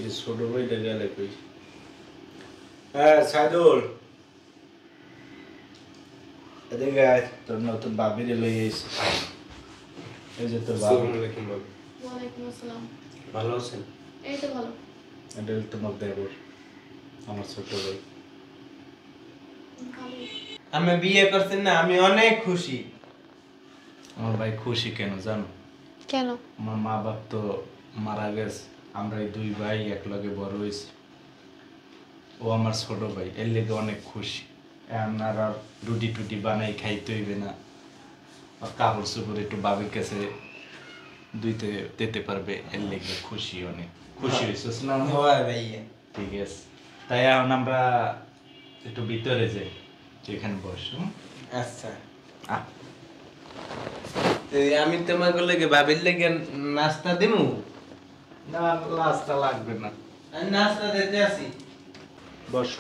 যে ছোট ভাইটা গেলে কই? হ্যাঁ সাইদুল, এদিকে আয়, তোর নতুন বাবিরে লই আইছি। এই যে তোর বাবু। আসসালামু আলাইকুম বাবু। ওয়ালাইকুম আসসালাম। ভালো আছেন? এই তো ভালো। এটা তোমার দেবর, আমার ছোট ভাই। আমি বিয়ে করছেন না, আমি অনেক খুশি। আমার ভাই খুশি কেন জানো? কেন? আমার মা বাপ তো মারা গেছে, আমরা এই দুই ভাই একলগে বড় হয়েছি। ও আমার ছোট ভাই, এর লেগে অনেক খুশি। আপনার আর রুটি টুটি বানাই খাইতে হইবে না, আর কাপড় চোপড় একটু বাবির কাছে দুইতে দিতে পারবে, এর লেগে খুশি, অনেক খুশি হয়েছিস না? হয় ভাইয়া। ঠিক আছে, তাই এখন আমরা একটু ভিতরে যাই, এখানে বস। আচ্ছা, আমি তোমাকে লেগে ভাবির লেগে নাস্তা দিমু। না, নাস্তা লাগবে না, আমি নাস্তা দিতে আসি। বস।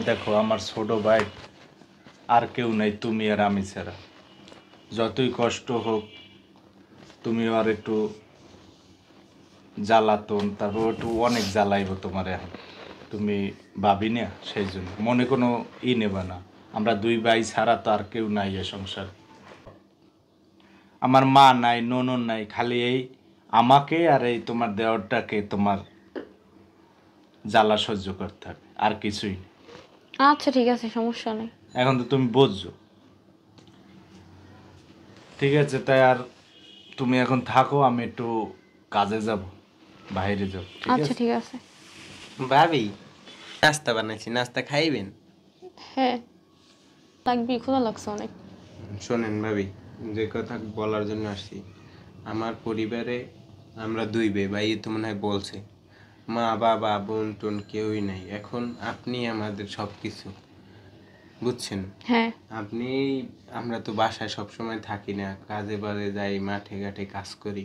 দেখো, আমার ছোট ভাই আর কেউ নাই, তুমি আর আমি ছাড়া। যতই কষ্ট হোক, তুমি আর একটু জ্বালাতন, তারপর একটু অনেক জ্বালাইব তোমার। এখন তুমি ভাবি না, সেই জন্য মনে কোনো নেবে না। আমরা দুই ভাই ছাড়া তো আর কেউ নাই এ সংসার। আমার মা নাই, ননদ নাই, খালি এই আমাকে আর এই তোমার দেওরটাকে তোমার জ্বালা সহ্য করতে হবে, আর কিছুই নেই। আচ্ছা ঠিক আছে, সমস্যা নেই। এখন তো তুমি বুঝছো, ঠিক আছে? তাই আর তুমি এখন থাকো, আমি একটু কাজে যাব, বাইরে যাব। আচ্ছা ঠিক আছে। ভাবি, নাস্তা বানাইছি, নাস্তা খাইবেন? হ্যাঁ লাগবি, ক্ষুধা লাগছে অনেক। শোনেন ভাবি, যে কথা বলার জন্য আসছি, আমার পরিবারে আমরা দুই ভাই, তো মনে হয় বলছে, মা বাবা বোন টোন কেউই নাই। এখন আপনি আমাদের সব কিছু, বুঝছেন? হ্যাঁ আপনি, আমরা তো বাসায় সবসময় থাকি না, কাজে বাজে যাই, মাঠে ঘাটে কাজ করি।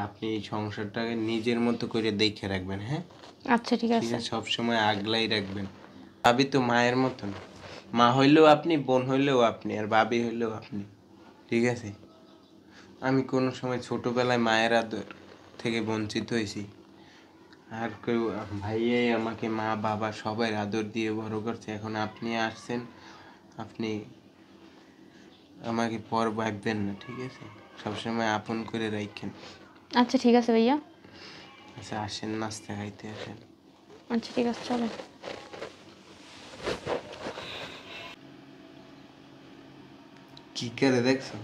আপনি এই সংসারটাকে নিজের মতো করে দেখে রাখবেন, হ্যাঁ? আচ্ছা ঠিক ঠিক আছে। আছে, সবসময় আগলাই রাখবেন। ভাবি তো মায়ের মতন, মা হইলেও আপনি, বোন হইলেও আপনি, আর ভাবি হইলেও আপনি, ঠিক আছে? আমি কোনো সময় ছোটবেলায় মায়ের আদর থেকে বঞ্চিত হয়েছি, আর কেউ ভাইয়াই আমাকে মা বাবা সবাই আদর দিয়ে বড় করছে। এখন আপনি আসছেন, আপনি আমাকে পর ভাববেন না, ঠিক আছে? সবসময় আপন করে রাখেন। আচ্ছা ঠিক আছে ভাইয়া। আচ্ছা আসেন, নাস্তা খাইতে আসেন। আচ্ছা ঠিক আছে, চলো। কি করে দেখছো?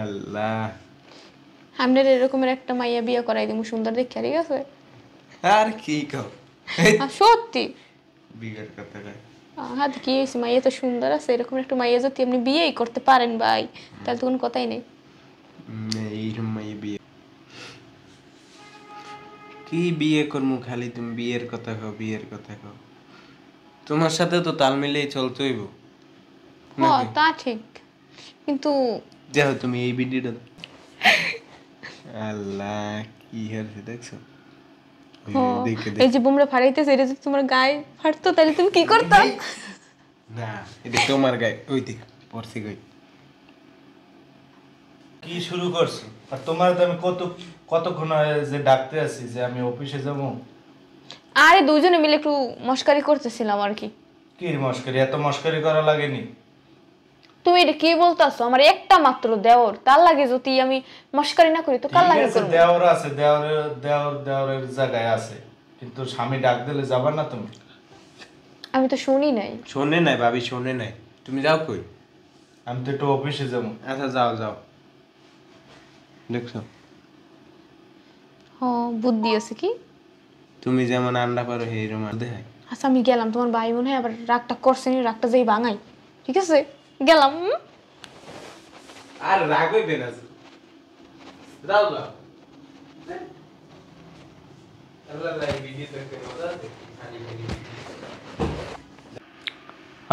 আল্লাহ, আপনার এরকমের একটা মাইয়া বিয়ে করাই দিমু, সুন্দর দেখে, ঠিক আছে? আর কি কও? আর সত্যি বিয়ের কথা কয়। হ্যাঁ, কি হয়েছে, মাইয়া তো সুন্দর আছে, এরকম একটা মাইয়া যদি আপনি বিয়েই করতে পারেন ভাই, তাহলে তো কোনো কথাই নেই। এইরকম মাইয়া বিয়ে, কি বিয়ে করবো? খালি তুমি বিয়ের কথা কও, বিয়ের কথা কও। তোমার সাথে তো তাল মিলেই চলতে হইব। হ্যাঁ তা ঠিক, কিন্তু দেখো তুমি এই ভিডিওটা, আল্লাহ কি হয়েছে দেখছো? দেখে এই যে বুমরা ফাড়াইতেছে, এটা যদি তোমার গায়ে ফাটতো তাহলে তুমি কি করতে? না, এটা তোমার গায়ে, ওই দিক পড়ছে গায়ে। কি শুরু করছো? আর তোমার তো আমি কতক্ষণ যে ডাকতে আছি যে আমি অফিসে যাব। আরে দুজনে মিলে একটু মস্কারি করতেছিলাম আর কি। কি মস্কারি? এত মস্কারি করা লাগেনি। তুমি এটা কি বলতাছো? আমার একটা মাত্র দেওর, তার লাগে যদি আমি মস্কারি না করি তো কার লাগে করব? দেওর আছে, দেওরের জায়গায় আছে, কিন্তু স্বামী ডাক দিলে যাবা না তুমি? আমি তো শুনি নাই। শোনে নাই ভাবি, শোনে নাই। তুমি যাও কই? আমি তো একটু অফিসে যাবো। আচ্ছা যাও যাও। দেখছো হ্যাঁ বুদ্ধি আছে কি? তুমি যেমন আন্ডা পারো এইরকম দেখায়। আচ্ছা আমি গেলাম, তোমার ভাই মনে হয় আবার রাগটা করছে নি, রাগটা যেই ভাঙাই, ঠিক আছে? গেলাম। আর রাগ হইবে না, যাও যাও।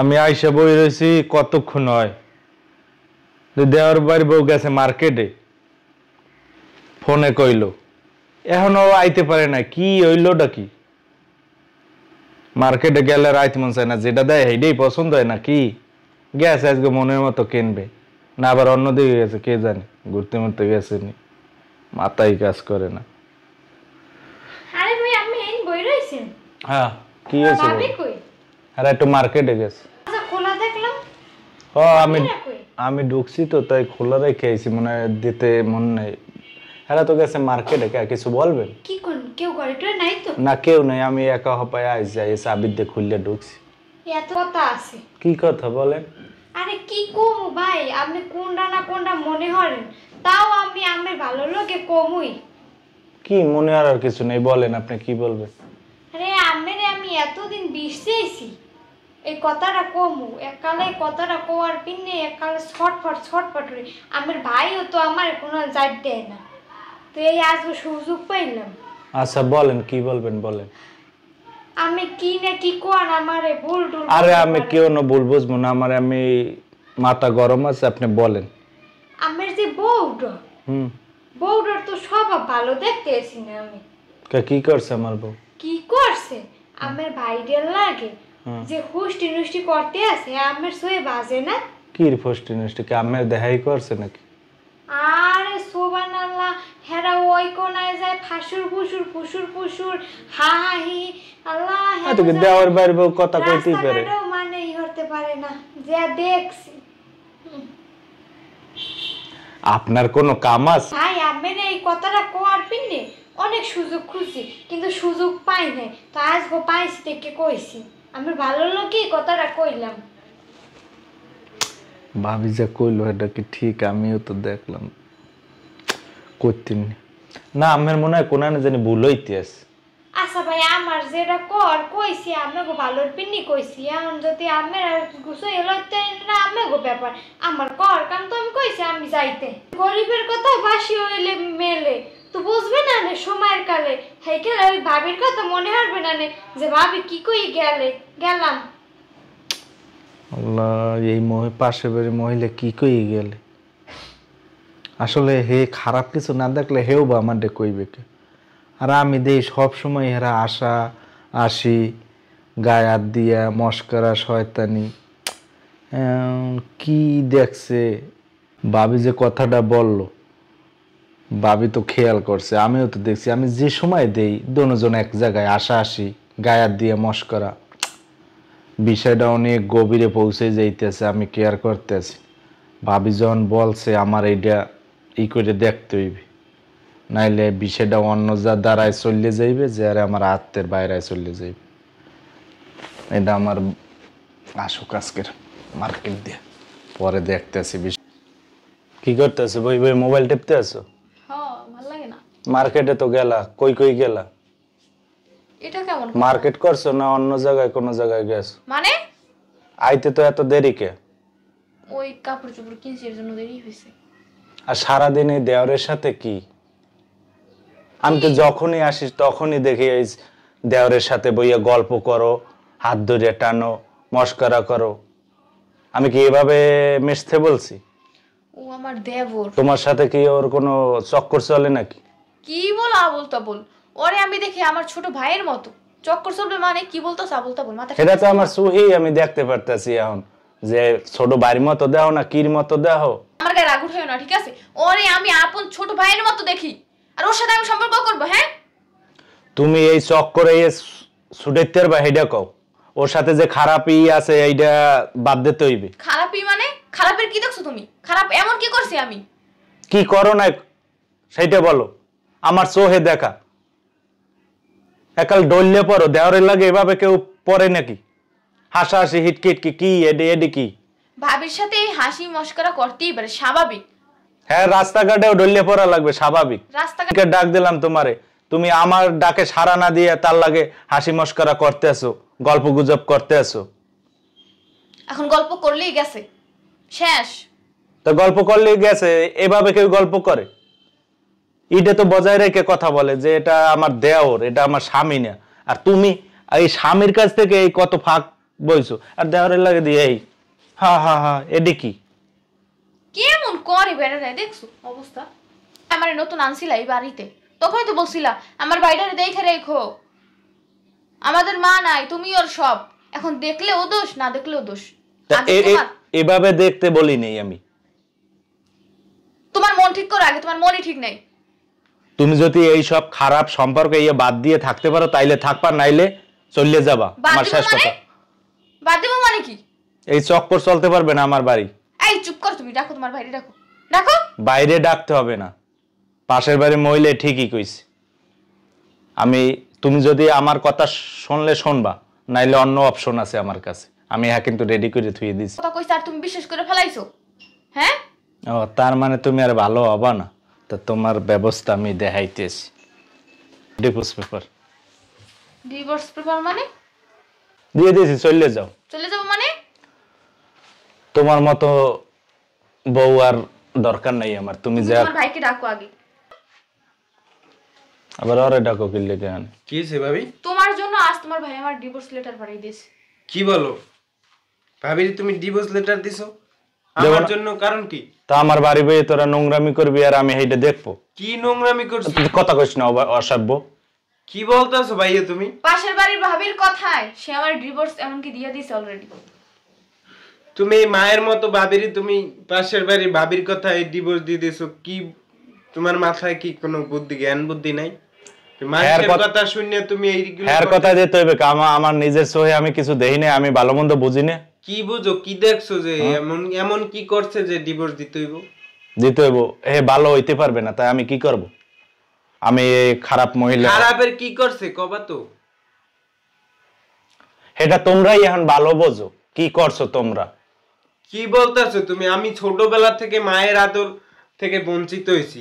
আমি আইসা বই রয়েছি, কতক্ষণ হয়? দেওয়ার বাড়ি বউ গেছে মার্কেটে, ফোনে কইলো, এখনো আইতে পারে না। কি হইলোটা কি? মার্কেটে গেলে রাইত মন চায় না, যেটা দেয় সেইটাই পছন্দ হয় না কি? গেছে আজকে মনের মতো কিনবে, না আবার অন্যদিকে গেছে কে জানে, ঘুরতে মরতে গেছে নি, মাথায় কাজ করে না। আরে ভাই আপনি এই বই রইছেন? হ্যাঁ কি হয়েছে? ভাবি কই? আরে একটু মার্কেটে গেছে। আচ্ছা খোলা দেখলাম। ও আমি এরা কই? আমি ঢুকছি তো তাই খোলা রেখে আইছি, মনে হয় দিতে মন নেই। হ্যাঁ তো গেছে মার্কেটে, কে কিছু বলবেন? কি কোন কেউ ঘরে টরে নাই তো? না কেউ নাই, আমি একা হপায় আইস যাই, চাবি দিয়ে খুললে ঢুকছি। এত কথা আছে। কি কথা বলেন? আরে কি কমু ভাই, আপনি কোনটা না কোনটা মনে হরেন, তাও আমি আমার ভালো লোকে কমুই। কি মনে আর কিছু নেই, বলেন আপনি কি বলবেন। আরে আমেরে আমি এতদিন বিষেছি এই কথাটা কমু, এককালে কথাটা কোয়ার পিনে এককালে ছটফট করি। আমার ভাইও তো আমার কোনো জাত দেয় না, তো এই আজ সুযোগ পাইলাম। আচ্ছা বলেন কি বলবেন বলেন। আমি কি না কি কোয়ান আমারে ভুল টুল। আরে আমি কেউ না ভুল বুঝবো না, আমার আমি মাথা গরম আছে, আপনি বলেন। আমার যে বউটা, হুম বউটার তো স্বভাব ভালো দেখতেছি না আমি। কি করছে আমার বউ? কি করছে আমার ভাইদের লাগে হ্যাঁ। যে হুষ্টি নুষ্টি করতে আছে আমার সয়ে বাজে না। কি ফষ্টি নষ্টি কি আমার দেখাই করছে নাকি? আরে সুবহানাল্লাহ, হেরা ওই কোনায় যায় ফাসুর ফুসুর ফুসুর ফুসুর হা হা হি আল্লাহ। তো কি দেওয়ার বাইরে বউ কথা কইতেই পারে? রাস্তাঘাটেও মানেই হতে পারে না, যা দেখছি। আপনার কোনো কাম আছে? ভাই আমি এই কথাটা কোয়ার পিনে অনেক সুযোগ খুঁজছি কিন্তু সুযোগ পাই নাই, তো আজ গো পাইছি থেকে কইছি। আমি ভালো লোকই কথাটা কইলাম। ভাবি যা কইলো এটা কি ঠিক? আমিও তো দেখলাম করতেন না, আমার মনে হয় কোন জানি ভুল হইতে আছে। আচ্ছা ভাই আমার যেটা কর কইছি আমি গো ভালোর পিন্নি কইছি, এখন যদি আমার গুছাই লইতে না আমি গো ব্যাপার, আমার কর কাম তো আমি কইছি আমি যাইতে। গরিবের কথা বাসি হইলে মেলে তো বুঝবে না নে সময়ের কালে, হেইখানে ওই ভাবির কথা মনে হবে না নে যে ভাবি কি কই গেলাম। আল্লাহ, এই পাশে বাড়ির মহিলা কি কই গেলে? আসলে হে খারাপ কিছু না দেখলে হেও বা আমার কইবে কে? আর আমি দেই সব সময় হেরা আসা আসি গায়ে হাত দিয়া মস্করা শয়তানি। কি দেখছে ভাবি যে কথাটা বলল, ভাবি তো খেয়াল করছে, আমিও তো দেখছি। আমি যে সময় দেই দুজন এক জায়গায় আসা আসি গায়ে হাত দিয়া মস্করা, বিষয়টা অনেক গভীরে পৌঁছে যাইতেছে, আমি কেয়ার করতেছি। ভাবি যখন বলছে আমার এইটা ই করে দেখতে হইবে, নাইলে বিষয়টা অন্য যা দ্বারায় চলে যাইবে, যে আরে আমার আত্মের বাইরে চলে যাইবে। এটা আমার আসুক আজকের মার্কেট দিয়ে, পরে দেখতেছি বিষয়। কি করতেছো? বই বই মোবাইল টিপতে আছো? হ্যাঁ ভাল লাগে না। মার্কেটে তো গেলা, কই কই গেলা? এটা কেমন মার্কেট করছো না অন্য জায়গায় কোনো জায়গায় গেছো? মানে? আইতে তো এত দেরি কে? ওই কাপড় চোপড় কিনছি এর জন্য দেরি হয়েছে। আর সারাদিন এই দেওরের সাথে কি? আমি তো যখনই আসি তখনই দেখি এই দেওরের সাথে বইয়া গল্প করো, হাত ধরে টানো, মস্করা করো। আমি কি এভাবে মিশতে বলছি? ও আমার দেবর। তোমার সাথে কি ওর কোনো চক্কর চলে নাকি? কি বল আবল তাবল, ওরে আমি দেখি আমার ছোট ভাইয়ের মতো। চক্কর চলবে মানে কি বলতো আবল তাবল মাথা। সেটা তো আমার সুহি আমি দেখতে পারতেছি এখন, যে ছোট ভাইয়ের মতো দেও না কির মতো দেও। আমার গায়ে রাগ উঠায় না, ঠিক আছে? ওরে আমি আপন ছোট ভাইয়ের মতো দেখি, আর ওর সাথে আমি সম্পর্ক করবো? হ্যাঁ তুমি এই চক্করে ছুটের বা হেডা কও, ওর সাথে যে খারাপই আছে এইটা বাদ দিতে হইবে। খারাপই মানে? খারাপের কি দেখছো তুমি? খারাপ এমন কি করছি আমি? কি করো না সেইটা বলো, আমার চোহে দেখা। একাল ডললে পড়ো দেওয়ারের লাগে এভাবে কেউ পড়ে নাকি? হাসাহাসি হিটকিট কি কি এডি এডি কি? ভাবির সাথে এই হাসি মস্করা করতেই পারে, স্বাভাবিক। হ্যাঁ রাস্তাঘাটেও ডললে পড়া লাগবে, স্বাভাবিক। রাস্তাঘাটে ডাক দিলাম তোমারে, তুমি আমার ডাকে সাড়া না দিয়ে তার লাগে হাসি মস্করা করতে আসো, গল্প গুজব করতে আসো। এখন গল্প করলেই গেছে, শেষ। তো গল্প করলেই গেছে, এভাবে কেউ গল্প করে? এটা তো বজায় রেখে কথা বলে যে এটা আমার দেওর, এটা আমার স্বামী না। আর তুমি এই স্বামীর কাছ থেকে এই কত ফাঁক বইছো, আর দেওরের লাগে দিয়ে এই হা হা হা এডি কি? কেমন করে বেড়া যায় দেখছো অবস্থা? আমার নতুন আনছিলা এই বাড়িতে, তখনই তো বলছিলা আমার বাইরে দেখে রেখো, আমাদের মা নাই তুমি ওর সব। এখন দেখলেও দোষ, না দেখলেও দোষ। এভাবে দেখতে বলি নেই আমি, তোমার মন ঠিক করো আগে, তোমার মনই ঠিক নাই। তুমি যদি এই সব খারাপ সম্পর্ক ইয়ে বাদ দিয়ে থাকতে পারো তাইলে থাকবা, নাইলে চলে যাবা। বাদ আমার দিব শেষ মানে? কথা। বাদ দেবো মানে কি? এই চক্কর চলতে পারবে না আমার বাড়ি। এই চুপ করো, তুমি ডাকো তোমার ভাইরে, ডাকো ডাকো। বাইরে ডাকতে হবে না, পাশের বাড়ি মহিলা ঠিকই কইছে। তুমি যদি আমার কথা শুনলে শুনবা, নাইলে অন্য অপশন আছে আমার কাছে, আমি হ্যাঁ কিন্তু রেডি করে থুয়ে দিছি। কথা কইছ আর তুমি বিশ্বাস করে ফেলাইছো? হ্যাঁ, ও তার মানে তুমি আর ভালো হবা না? তো তোমার ব্যবস্থা আমি দেখাইতেছি। ডিভোর্স পেপার ডিভোর্স পেপার মানে? দিয়ে দিয়েছি, চলে যাও। চলে যাবো মানে? তোমার মতো বউ আর দরকার নাই আমার। তুমি যা তোমার ভাইকে ডাকো আগে। আবার ওরে ডাকো কিনলে কেন? কি হয়েছে ভাবি? তোমার জন্য আজ তোমার ভাই আমার ডিভোর্স লেটার পাঠিয়ে দিয়েছে। কি বলো ভাবি, তুমি ডিভোর্স লেটার দিছো দেবো আমার না। জন্য? কারণ কি? তা আমার বাড়ি বইয়ে তোরা নোংরামি করবি আর আমি সেইটা দেখবো? কি নোংরামি করছো? তুই কথা কইস না, অসভ্য। কি বলতেছো ভাইয়া তুমি? পাশের বাড়ির ভাবির কথায় সে আমার ডিভোর্স এমনকি দিয়ে দিয়েছে অলরেডি। তুমি এই মায়ের মতো ভাবিরি, তুমি পাশের বাড়ির ভাবির কথায় ডিভোর্স দিয়ে দিছো? কি তোমার মাথায় কি কোনো বুদ্ধি, জ্ঞান বুদ্ধি নাই? মায়ের কথা শুনে তুমি এইগুলো হ্যার কথা যেতে হবে। আমার নিজের সহে আমি কিছু দেই না, আমি ভালো মন্দ বুঝি না। কি বুঝো, কি দেখছো যে এমন এমন কি করছে যে ডিভোর্স দিতে হইব? দিতে হইব। ভালো হইতে পারবে না, তাই আমি কি করব? আমি এই খারাপ মহিলা। খারাপের কি করছে কবা তো? এটা তোমরাই এখন ভালো বোঝো কি করছো তোমরা। কি বলতেছো তুমি? আমি ছোটবেলা থেকে মায়ের আদর থেকে বঞ্চিত হয়েছি,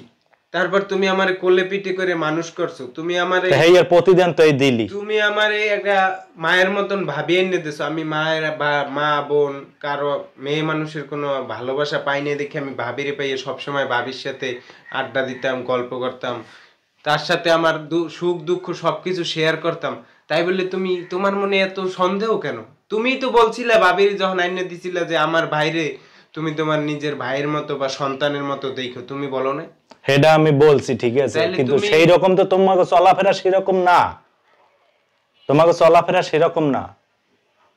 তারপর তুমি আমারে কোলে পিঠে করে মানুষ করছো। তুমি আমারে এর প্রতিদিন তো এই দিলি। তুমি আমারে একটা মায়ের মতন ভাবিয়ে এনে দিছো। আমি মায়ের বা মা বোন কারো মেয়ে মানুষের কোনো ভালোবাসা পাই না দেখে আমি ভাবিরে পাইয়ে সবসময় ভাবির সাথে আড্ডা দিতাম, গল্প করতাম, তার সাথে আমার সুখ দুঃখ সবকিছু শেয়ার করতাম। তাই বলে তুমি, তোমার মনে এত সন্দেহ কেন? তুমিই তো বলছিলে ভাবির যখন আইনে দিছিলে যে আমার ভাইরে তুমি তোমার নিজের ভাইয়ের মতো বা সন্তানের মতো দেখো, তুমি বলো না? সেটা আমি বলছি ঠিক আছে, তাইলে কিন্তু তুমি- সেই রকম তো তোমাকে চলাফেরা সেরকম না। তোমাকে চলাফেরা সেরকম না।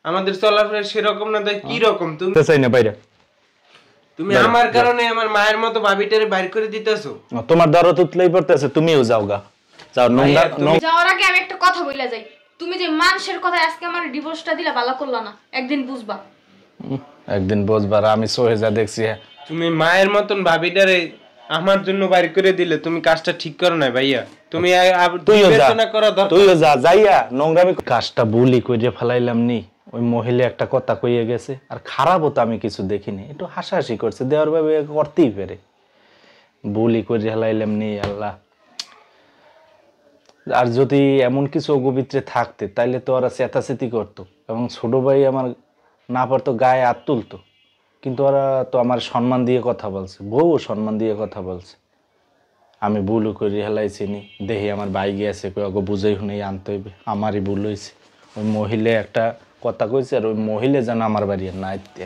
আমাদের চলাফেরা সেরকম না, তাই কি রকম? তুমি চাই না বাইরে। তুমি আমার কারণে আমার মায়ের মতো ভাবিটারে বাইর করে দিতেছো। তোমার দরদ উতলেই পড়তেছে, তুমিও যাও গা, যাও। নোংরা যাওয়ার আগে আমি একটা কথা বলে যাই, তুমি যে মানুষের কথায় আজকে আমার ডিভোর্সটা দিলা ভালো করলা না, একদিন বুঝবা। একদিন বুঝবার। আমি সহে যা দেখছি। তুমি মায়ের মতন ভাবিটারে আমার জন্য বাইর করে দিলে, তুমি কাজটা ঠিক করো না ভাইয়া। তুমি তুইও যা, বিবেচনা করা দরকার। তুইও যা, যাইয়া নোংরামি কাজটা ভুলই করে ফেলাইলাম নি। ওই মহিলা একটা কথা কইয়ে গেছে, আর খারাপও তো আমি কিছু দেখিনি, একটু হাসাহাসি করছে, দেওয়ার ভাবে করতেই পারে। ভুলই করে ফেলাইলাম নি। আল্লাহ, আর যদি এমন কিছু অগোবিত্রে থাকতে তাইলে তো ওরা চেতাচেতি করতো, এবং ছোট ভাই আমার না পারতো গায়ে হাত তুলতো। কিন্তু ওরা তো আমার সম্মান দিয়ে কথা বলছে, বউ সম্মান দিয়ে কথা বলছে। আমি ভুলও করে হেলাইছি নি, দেখি আমার ভাই গিয়েছে, ওকে বুঝাই শুনেই আনতে হইবে, আমারই ভুল হয়েছে। ওই মহিলা একটা কথা কইছে, আর ওই মহিলা যেন আমার বাড়ি আর না আইতে।